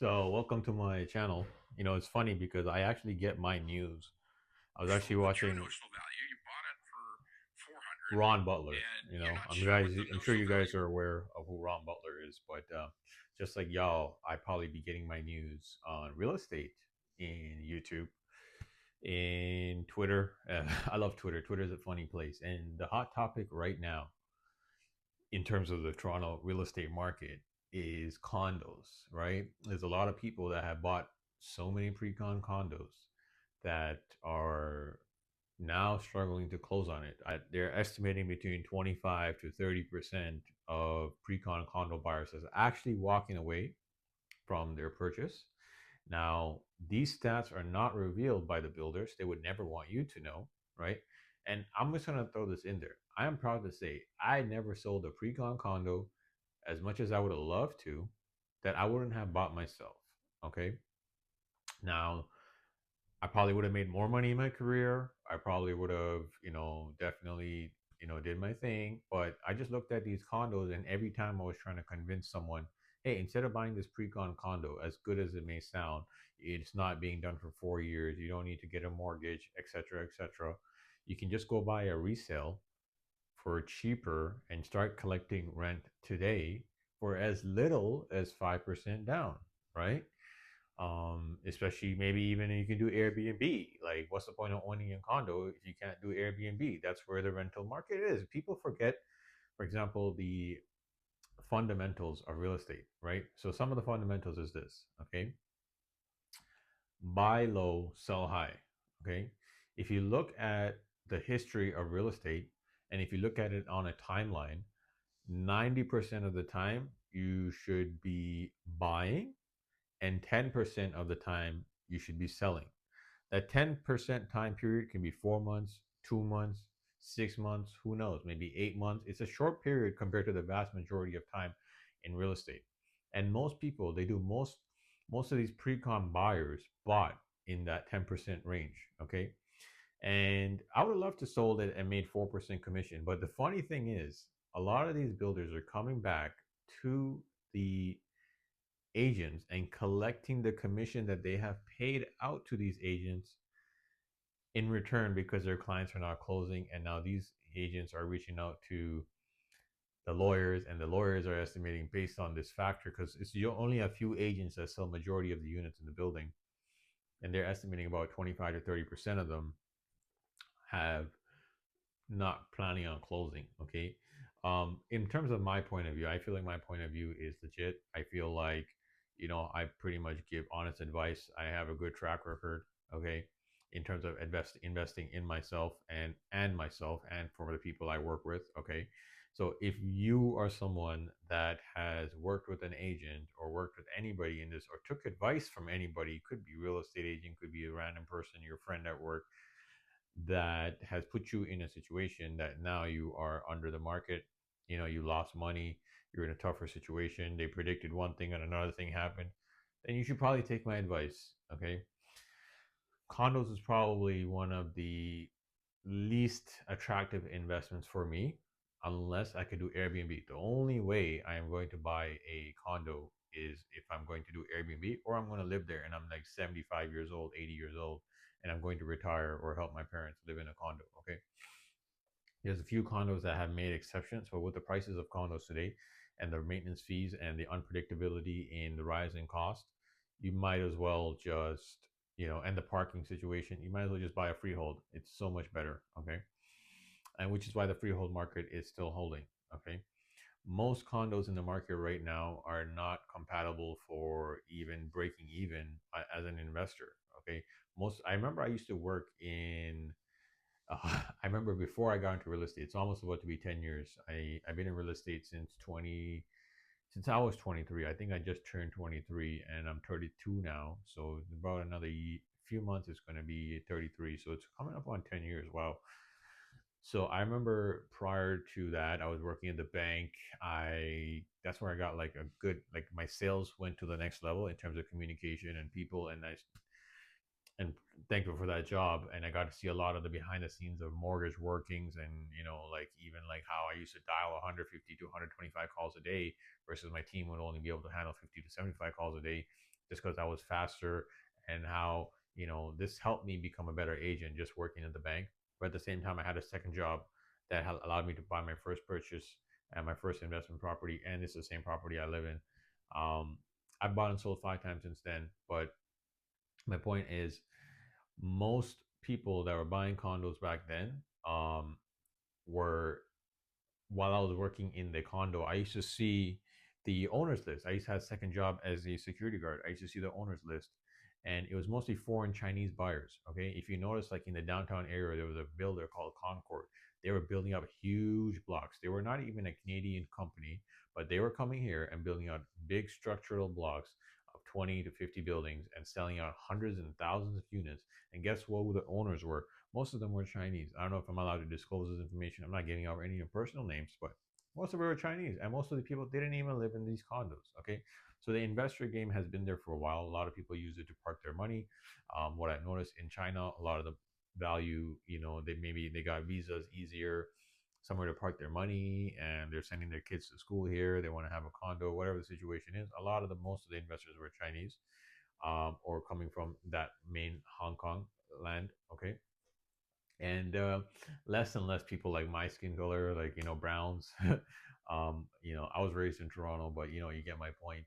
So, welcome to my channel. It's funny because I actually get my news. I was So actually what's your watching notional value? You bought it for 400 Ron Butler. and you're You know, not I'm sure guys. what the I'm sure notional you guys value. are aware of who Ron Butler is, but just like y'all, I probably be getting my news on real estate in YouTube, in Twitter. I love Twitter. Twitter is a funny place, and the hot topic right now in terms of the Toronto real estate market is condos, right? There's a lot of people that have bought so many pre-con condos that are now struggling to close on it. They're estimating between 25 to 30% of pre-con condo buyers is actually walking away from their purchase. Now, these stats are not revealed by the builders. They would never want you to know, right? And I'm just going to throw this in there. I am proud to say I never sold a pre-con condo as much as I would have loved to that I wouldn't have bought myself. Okay. Now, I probably would have made more money in my career. I probably would have, definitely, did my thing. But I just looked at these condos, and every time I was trying to convince someone, hey, instead of buying this pre-con condo, as good as it may sound, it's not being done for 4 years. You don't need to get a mortgage, etc., etc. You can just go buy a resale for cheaper and start collecting rent today for as little as 5% down, right? Especially maybe even you can do Airbnb. Like, what's the point of owning a condo if you can't do Airbnb? That's where the rental market is. People forget, for example, the fundamentals of real estate, right? So some of the fundamentals is this, okay? Buy low, sell high, okay? If you look at the history of real estate and if you look at it on a timeline, 90% of the time you should be buying and 10% of the time you should be selling. That 10% time period can be 4 months, 2 months, 6 months, who knows, maybe 8 months. It's a short period compared to the vast majority of time in real estate. And most people, they do most of these pre-con buyers bought in that 10% range. Okay. And I would have loved to sold it and made 4% commission. But the funny thing is, a lot of these builders are coming back to the agents and collecting the commission that they have paid out to these agents in return because their clients are not closing, and now these agents are reaching out to the lawyers, and the lawyers are estimating based on this factor because it's only a few agents that sell majority of the units in the building, and they're estimating about 25 to 30% of them have not planning on closing. Okay. In terms of my point of view, I feel like my point of view is legit. I feel like, I pretty much give honest advice. I have a good track record. Okay. In terms of investing in myself and myself and for the people I work with. Okay. So if you are someone that has worked with an agent or worked with anybody in this or took advice from anybody, could be real estate agent, could be a random person, your friend at work, that has put you in a situation that now you are under the market. You lost money, you're in a tougher situation, they predicted one thing and another thing happened, then you should probably take my advice. Okay. Condos is probably one of the least attractive investments for me unless I could do Airbnb. The only way I am going to buy a condo is if I'm going to do Airbnb or I'm going to live there and I'm like 75 years old, 80 years old, and I'm going to retire or help my parents live in a condo. Okay. There's a few condos that have made exceptions, but with the prices of condos today and the maintenance fees and the unpredictability in the rising cost, you might as well just, and the parking situation, you might as well just buy a freehold. It's so much better. Okay. And which is why the freehold market is still holding. Okay. Most condos in the market right now are not compatible for even breaking even as an investor. Okay. I remember I used to work in I remember before I got into real estate, it's almost about to be 10 years. I've been in real estate since I was 23. I think I just turned 23 and I'm 32 now. So about another few months, it's going to be 33. So it's coming up on 10 years. Wow. So I remember prior to that, I was working at the bank. That's where I got like a good, like my sales went to the next level in terms of communication and people. And thankful for that job, and I got to see a lot of the behind the scenes of mortgage workings, and like even like how I used to dial 150 to 125 calls a day versus my team would only be able to handle 50 to 75 calls a day just because I was faster, and how this helped me become a better agent just working at the bank. But at the same time, I had a second job that allowed me to buy my first purchase and my first investment property, and it's the same property I live in. Um, I bought and sold 5 times since then, but my point is, most people that were buying condos back then were while I was working in the condo, I used to see the owners list. I used to have a second job as a security guard. I used to see the owners list, and it was mostly foreign Chinese buyers. Okay, if you notice, like in the downtown area, there was a builder called Concord. They were building up huge blocks. They were not even a Canadian company, but they were coming here and building out big structural blocks of 20 to 50 buildings and selling out hundreds and thousands of units. And guess what? Who the owners were? Most of them were Chinese. I don't know if I'm allowed to disclose this information. I'm not giving out any personal names, but most of them were Chinese, and most of the people didn't even live in these condos. Okay, so the investor game has been there for a while. A lot of people use it to park their money. What I've noticed in China, a lot of the value, they got visas easier, somewhere to park their money, and they're sending their kids to school here. They want to have a condo, whatever the situation is. Most of the investors were Chinese, or coming from that main Hong Kong land. Okay, and less and less people like my skin color, like browns. I was raised in Toronto, but you get my point.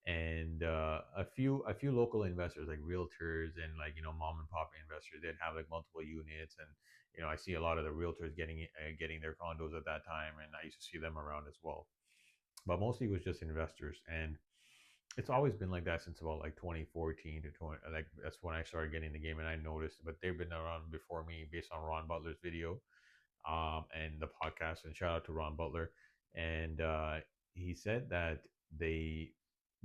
And a few local investors, like realtors and like mom and pop investors, they'd have like multiple units, and I see a lot of the realtors getting their condos at that time, and I used to see them around as well. But mostly it was just investors, and it's always been like that since about like 2014 to 20, like that's when I started getting the game, and I noticed. But they've been around before me, based on Ron Butler's video, and the podcast. And shout out to Ron Butler. And he said that the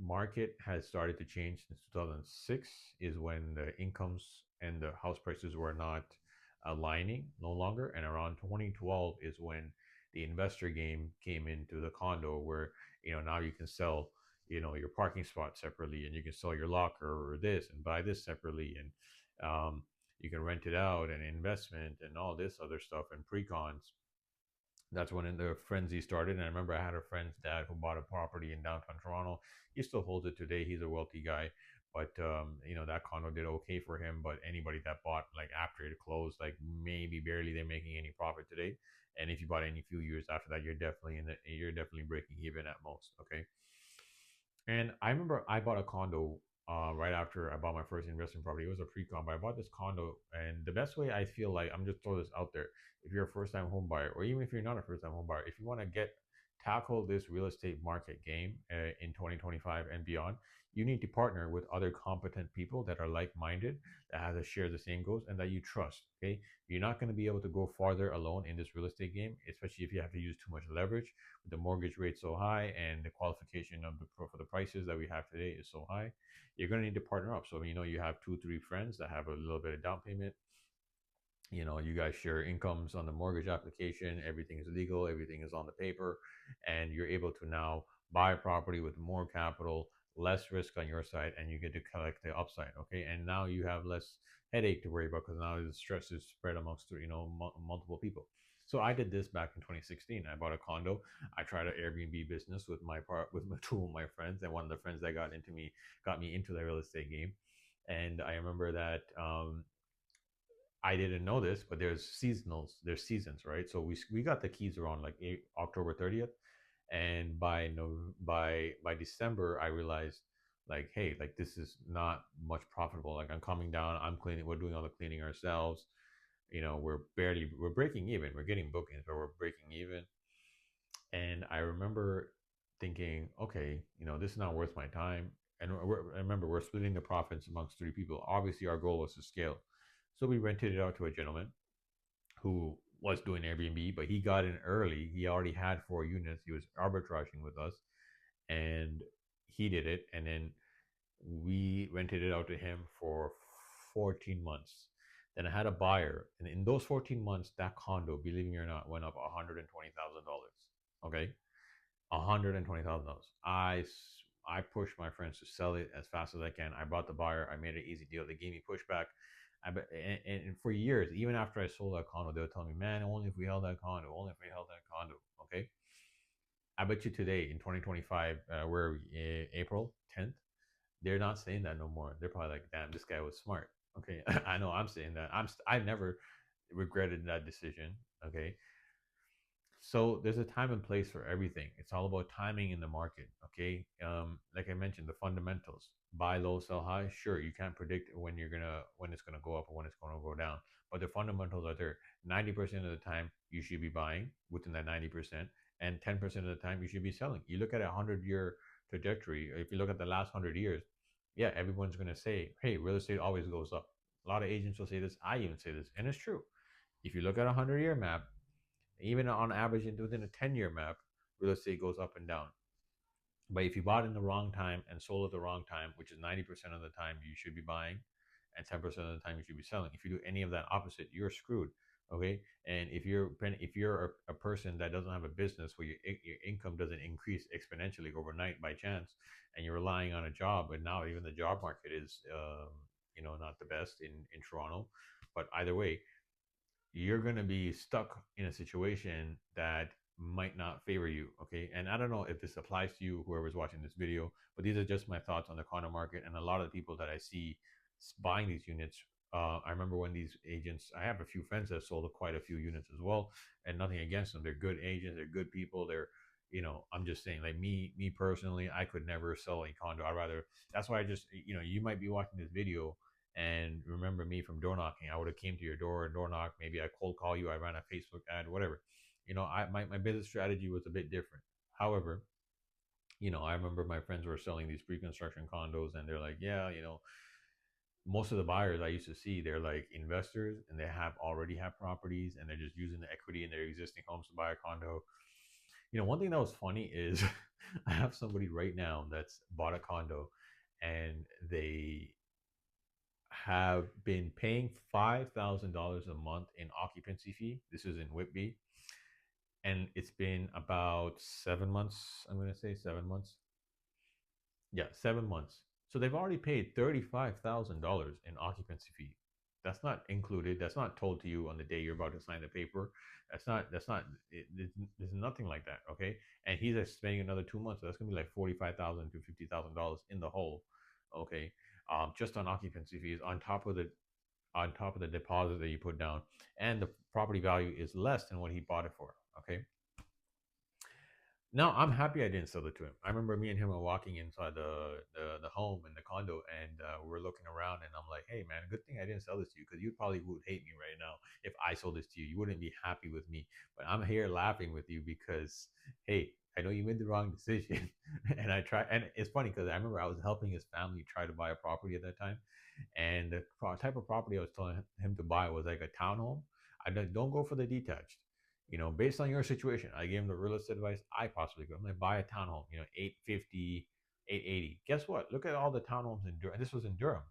market has started to change since 2006, is when the incomes and the house prices were not aligning no longer. And around 2012 is when the investor game came into the condo, where now you can sell your parking spot separately, and you can sell your locker or this and buy this separately, and you can rent it out and investment and all this other stuff and pre-cons. That's when the frenzy started. And I remember I had a friend's dad who bought a property in downtown Toronto. He still holds it today. He's a wealthy guy, but that condo did okay for him. But anybody that bought like after it closed, like maybe barely they're making any profit today. And if you bought any few years after that, you're definitely breaking even at most. Okay, and I remember I bought a condo right after I bought my first investment property. It was a pre-con, but I bought this condo, and the best way I feel like, I'm just throw this out there: if you're a first-time home buyer, or even if you're not a first-time home buyer, if you want to tackle this real estate market game in 2025 and beyond, you need to partner with other competent people that are like-minded, that have to share the same goals, and that you trust. Okay, you're not going to be able to go farther alone in this real estate game, especially if you have to use too much leverage. The mortgage rate so high, and the qualification of the for the prices that we have today is so high. You're going to need to partner up. So you have 2 3 friends that have a little bit of down payment. You guys share incomes on the mortgage application. Everything is legal, everything is on the paper, and you're able to now buy a property with more capital, less risk on your side, and you get to collect the upside. Okay, and now you have less headache to worry about, because now the stress is spread amongst multiple people. So I did this back in 2016. I bought a condo. I tried an Airbnb business with two of my friends, and one of the friends that got me into the real estate game. And I remember that I didn't know this, but there's seasons, right? So we got the keys around like October 30th, and by no by December, I realized, like, hey, like this is not much profitable. Like, I'm coming down, I'm cleaning, we're doing all the cleaning ourselves. We're breaking even. We're getting bookings, but we're breaking even. And I remember thinking, okay, this is not worth my time. And I remember we're splitting the profits amongst 3 people. Obviously, our goal was to scale. So we rented it out to a gentleman who was doing Airbnb, but he got in early. He already had 4 units. He was arbitraging with us, and he did it. And then we rented it out to him for 14 months. Then I had a buyer, and in those 14 months, that condo, believe me or not, went up $120,000. Okay, $120,000. I pushed my friends to sell it as fast as I can. I brought the buyer. I made it an easy deal. They gave me pushback. And for years, even after I sold that condo, they were telling me, "Man, only if we held that condo, only if we held that condo." Okay, I bet you today in 2025, where April 10th, They're not saying that no more. They're probably like, damn, this guy was smart. Okay, I know I'm saying that. I never regretted that decision. Okay, so there's a time and place for everything. It's all about timing in the market. Okay, like I mentioned, the fundamentals: buy low, sell high. Sure, you can't predict when it's gonna go up or when it's gonna go down, but the fundamentals are there. 90% of the time, you should be buying within that 90%, and 10% of the time, you should be selling. You look at a 100-year trajectory. If you look at the last 100 years, yeah, everyone's gonna say, "Hey, real estate always goes up." A lot of agents will say this. I even say this, and it's true. If you look at a 100-year map, even on average, within a 10-year map, real estate goes up and down. But if you bought in the wrong time and sold at the wrong time, which is 90% of the time you should be buying, and 10% of the time you should be selling. If you do any of that opposite, you're screwed. Okay, and if you're a person that doesn't have a business where your income doesn't increase exponentially overnight by chance, and you're relying on a job, and now even the job market is not the best in Toronto, but either way, you're going to be stuck in a situation that might not favor you. Okay, and I don't know if this applies to you, whoever's watching this video, but these are just my thoughts on the condo market and a lot of the people that I see buying these units. I remember when these agents, I have a few friends that sold quite a few units as well, and nothing against them. They're good agents, they're good people. I'm just saying, like me personally, I could never sell a condo. I'd rather, that's why I just, you might be watching this video and remember me from door knocking. I would have came to your door and door knocked. Maybe I cold call you. I ran a Facebook ad, whatever. My business strategy was a bit different. However, I remember my friends were selling these pre-construction condos, and they're like, yeah, most of the buyers I used to see, they're like investors, and they already have properties, and they're just using the equity in their existing homes to buy a condo. One thing that was funny is I have somebody right now that's bought a condo, and they have been paying $5,000 a month in occupancy fee. This is in Whitby, and it's been about 7 months. I'm going to say 7 months. Yeah, 7 months. So they've already paid $35,000 in occupancy fee. That's not included. That's not told to you on the day you're about to sign the paper. That's not. That's not. There's nothing like that. Okay, and he's spending another 2 months. So that's gonna be like $45,000 to $50,000 in the hole. Okay, just on occupancy fees on top of the deposit that you put down, and the property value is less than what he bought it for. Okay, now I'm happy I didn't sell it to him. I remember me and him were walking inside the home in the condo, and we're looking around, and I'm like, "Hey, man, good thing I didn't sell this to you, because you probably would hate me right now if I sold this to you. You wouldn't be happy with me, but I'm here laughing with you because, hey, I know you made the wrong decision, and I try. And it's funny because I remember I was helping his family try to buy a property at that time, and the type of property I was telling him to buy was like a townhome. I don't go for the detached. Based on your situation, I gave him the real estate advice I possibly could. I'm like, buy a townhome, 850, 880. Guess what? Look at all the townhomes in Durham. This was in Durham.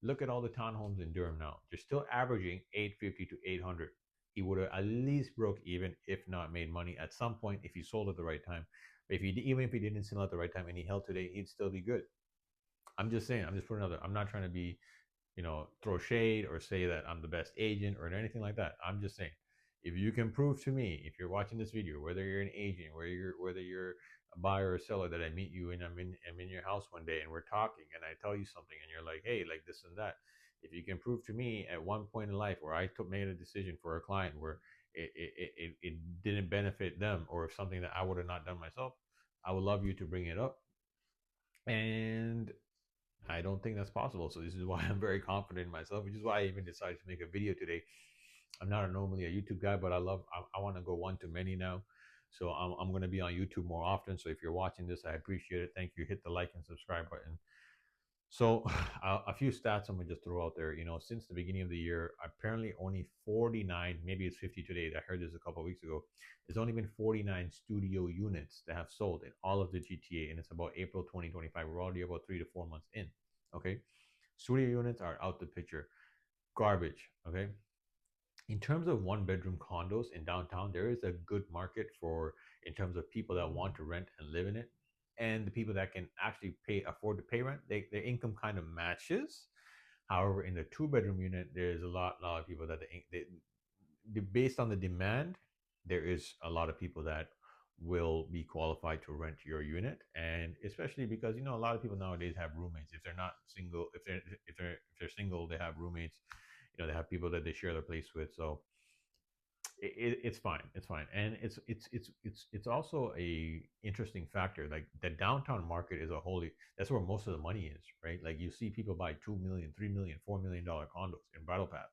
Look at all the townhomes in Durham now. They're still averaging 850 to 800. He would have at least broke even, if not made money at some point, if he sold at the right time. But even if he didn't sell at the right time and he held today, he'd still be good. I'm just saying. I'm just putting another. I'm not trying to be throw shade or say that I'm the best agent or anything like that. I'm just saying, if you can prove to me, if you're watching this video, whether you're an agent, whether you're a buyer or seller, that I meet you and I'm in your house one day and we're talking and I tell you something and you're like, hey, like this and that. If you can prove to me at one point in life where made a decision for a client where it didn't benefit them, or if something that I would have not done myself, I would love you to bring it up. And I don't think that's possible. So this is why I'm very confident in myself, which is why I even decided to make a video today. I'm not normally a YouTube guy, but I want to go one to many now. So I'm going to be on YouTube more often. So if you're watching this, I appreciate it. Thank you. Hit the like and subscribe button. So a few stats I'm going to just throw out there. Since the beginning of the year, apparently only 49, maybe it's 50 today. I heard this a couple of weeks ago. There's only been 49 studio units that have sold in all of the GTA, and it's about April 2025. We're already about 3 to 4 months in. Okay, studio units are out the picture, garbage. Okay, in terms of one bedroom condos in downtown, there is a good market for, in terms of people that want to rent and live in it, and the people that can actually afford to pay rent. Their income kind of matches. However, in the two-bedroom unit, there's a lot of people that based on the demand, there is a lot of people that will be qualified to rent your unit. And especially because a lot of people nowadays have roommates. If they're not single, if they're single, they have roommates. They have people that they share their place with. So it's fine. It's fine, and it's also a interesting factor. Like the downtown market is a wholly that's where most of the money is, right? Like you see people buy 2 million, 3 million, $4 million condos in Brattle Path,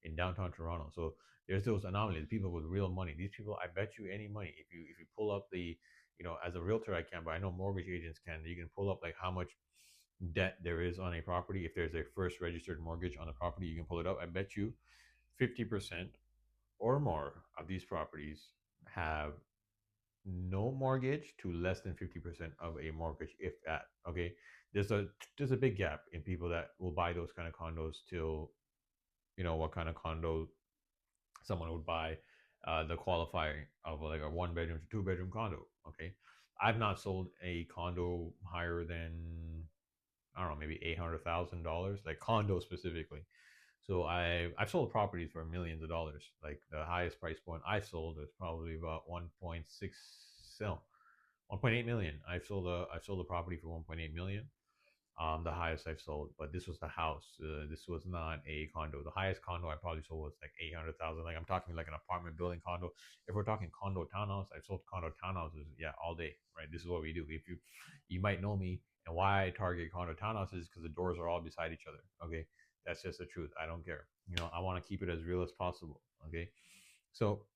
in downtown Toronto. So there's those anomalies. People with real money. These people, I bet you any money. If you pull up the, as a realtor, I can, but I know mortgage agents can. You can pull up like how much debt there is on a property. If there's a first registered mortgage on the property, you can pull it up. I bet you 50% or more of these properties have no mortgage to less than 50% of a mortgage, if that. Okay, there's a there's a big gap in people that will buy those kind of condos till what kind of condo someone would buy, the qualifying of like a 1 bedroom to 2 bedroom condo. Okay, I've not sold a condo higher than, I don't know, maybe $800,000, like condo specifically. So I've sold properties for millions of dollars. Like the highest price point I sold was probably about 1.6, so 1.8 million. I've sold a property for 1.8 million. The highest I've sold, but this was the house. This was not a condo. The highest condo I probably sold was like 800,000. Like I'm talking like an apartment building condo. If we're talking condo townhouse, I've sold condo townhouses, yeah, all day. Right, this is what we do. If you might know me, and why I target condo townhouses because the doors are all beside each other. Okay, that's just the truth. I don't care. I want to keep it as real as possible. Okay, so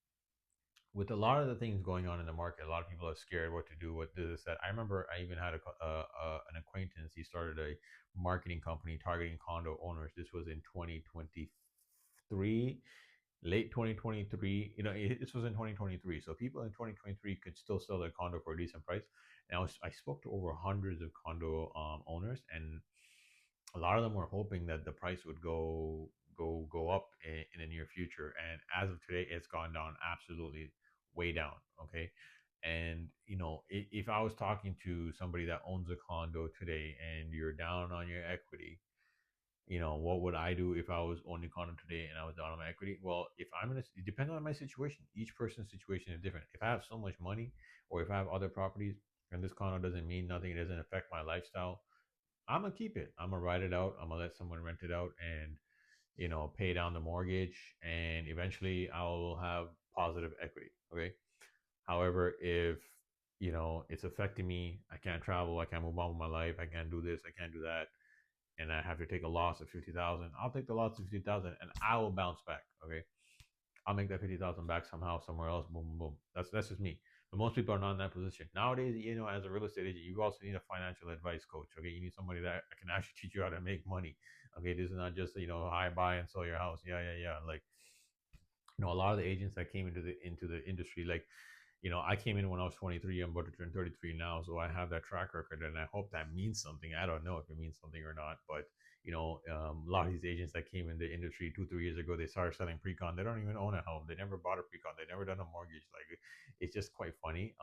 with a lot of the things going on in the market, a lot of people are scared what to do, what this, that. I remember I even had an acquaintance. He started a marketing company targeting condo owners. This was in 2023, late 2023. This was in 2023. So people in 2023 could still sell their condo for a decent price. And I spoke to over hundreds of condo owners, and a lot of them were hoping that the price would go up in the near future. And as of today, it's gone down absolutely way down. Okay, and if I was talking to somebody that owns a condo today and you're down on your equity, what would I do if I was owning a condo today and I was down on my equity? Well, if I'm gonna, it depends on my situation. Each person's situation is different. If I have so much money, or if I have other properties, and this condo doesn't mean nothing, it doesn't affect my lifestyle, I'm gonna keep it. I'm gonna ride it out. I'm gonna let someone rent it out and pay down the mortgage, and eventually I will have positive equity. Okay. However, if it's affecting me, I can't travel, I can't move on with my life, I can't do this, I can't do that, and I have to take a loss of 50,000, I'll take the loss of 50,000 and I will bounce back. Okay. I'll make that 50,000 back somehow, somewhere else. Boom, boom, boom. That's just me. But most people are not in that position nowadays. As a real estate agent, you also need a financial advice coach. Okay, you need somebody that can actually teach you how to make money. Okay, this is not just hi, buy and sell your house. Yeah, yeah, yeah. Like a lot of the agents that came into the industry, like I came in when I was 23. I'm about to turn 33 now, so I have that track record, and I hope that means something. I don't know if it means something or not, but a lot of these agents that came in the industry 2 3 years ago, they started selling pre-con. They don't even own a home. They never bought a pre-con. They never done a mortgage. Like it's just quite funny.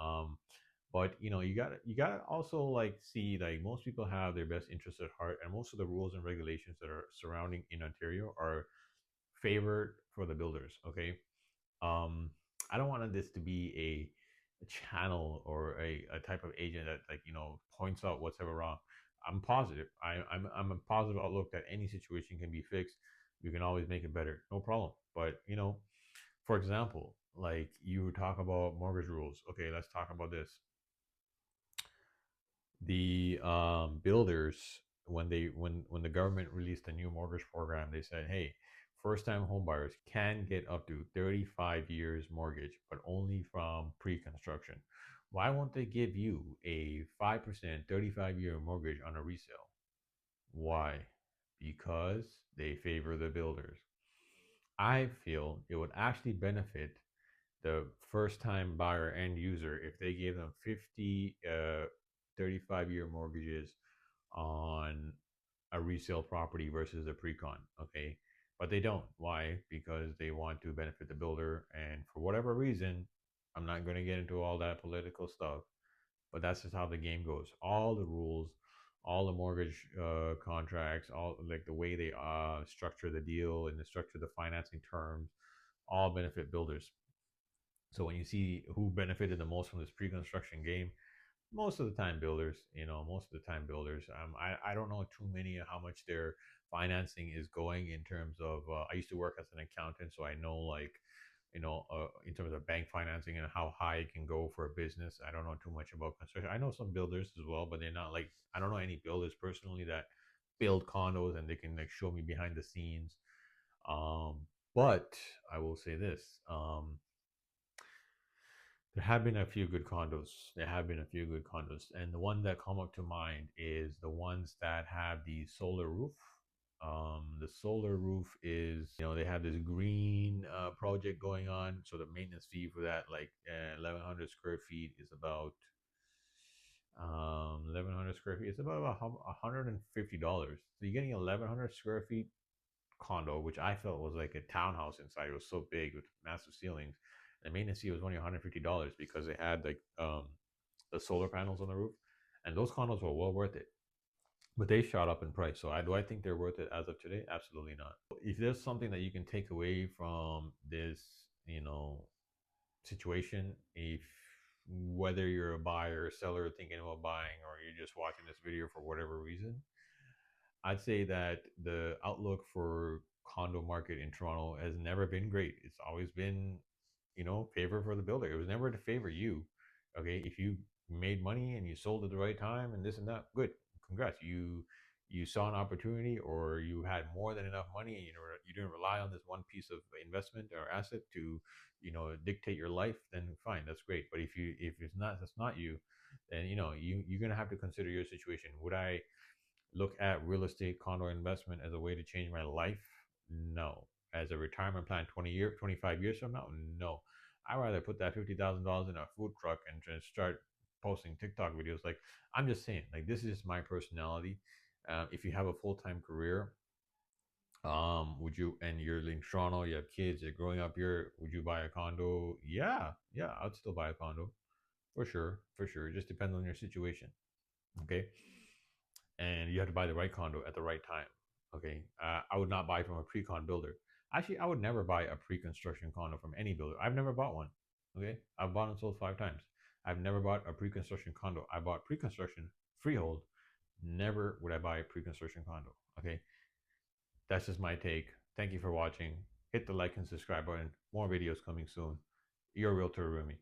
But you gotta also like see, like, most people have their best interests at heart, and most of the rules and regulations that are surrounding in Ontario are favored for the builders. Okay, um I don't want this to be a channel or a type of agent that, like, points out what's ever wrong. I'm positive. I'm a positive outlook that any situation can be fixed. We can always make it better, no problem. But for example, like, you talk about mortgage rules. Okay, let's talk about this. The builders, when the government released a new mortgage program, they said, hey, first time homebuyers can get up to 35 years mortgage, but only from pre-construction. Why won't they give you a 5% 35-year mortgage on a resale? Why? Because they favor the builders. I feel it would actually benefit the first time buyer end user if they gave them 50 35-year mortgages on a resale property versus a pre-con. Okay, but they don't. Why? Because they want to benefit the builder, and for whatever reason, I'm not going to get into all that political stuff, but that's just how the game goes. All the rules, all the mortgage contracts, all like the way they structure the deal and the structure the financing terms, all benefit builders. So when you see who benefited the most from this pre-construction game, most of the time builders, most of the time builders. I don't know too many of how much their financing is going in terms of. I used to work as an accountant, so I know like, in terms of bank financing and how high it can go for a business. I don't know too much about construction. I know some builders as well, but they're not like, I don't know any builders personally that build condos and they can like show me behind the scenes. Um, but I will say this. There have been a few good condos. There have been a few good condos, and the one that come up to mind is the ones that have the solar roof. The solar roof is, they have this green project going on. So the maintenance fee for that, like 1,100 square feet, is about 1,100 square feet. It's about $150. So you're getting 1,100 square feet condo, which I felt was like a townhouse inside. It was so big with massive ceilings. The maintenance fee was only $150 because they had like the solar panels on the roof, and those condos were well worth it. But they shot up in price. So do I think they're worth it as of today? Absolutely not. If there's something that you can take away from this, situation, if whether you're a buyer or seller thinking about buying, or you're just watching this video for whatever reason, I'd say that the outlook for condo market in Toronto has never been great. It's always been, favor for the builder. It was never to favor you. Okay, if you made money and you sold at the right time and this and that, good, congrats. You saw an opportunity, or you had more than enough money, and you didn't rely on this one piece of investment or asset to, dictate your life. Then fine, that's great. But if it's not, that's not you, then you're gonna have to consider your situation. Would I look at real estate condo investment as a way to change my life? No. As a retirement plan 25 years from now? No. I'd rather put that $50,000 in a food truck and just start posting TikTok videos. Like, I'm just saying, like, this is my personality. If you have a full time career, would you, and you're in Toronto, you have kids, you're growing up here, would you buy a condo? Yeah, yeah, I'd still buy a condo for sure, for sure. It just depends on your situation. Okay, and you have to buy the right condo at the right time. Okay, I would not buy from a pre-con builder. Actually, I would never buy a pre-construction condo from any builder. I've never bought one. Okay, I've bought and sold 5 times. I've never bought a pre-construction condo. I bought pre-construction freehold. Never would I buy a pre-construction condo. Okay, that's just my take. Thank you for watching. Hit the like and subscribe button. More videos coming soon. Your realtor Rumi.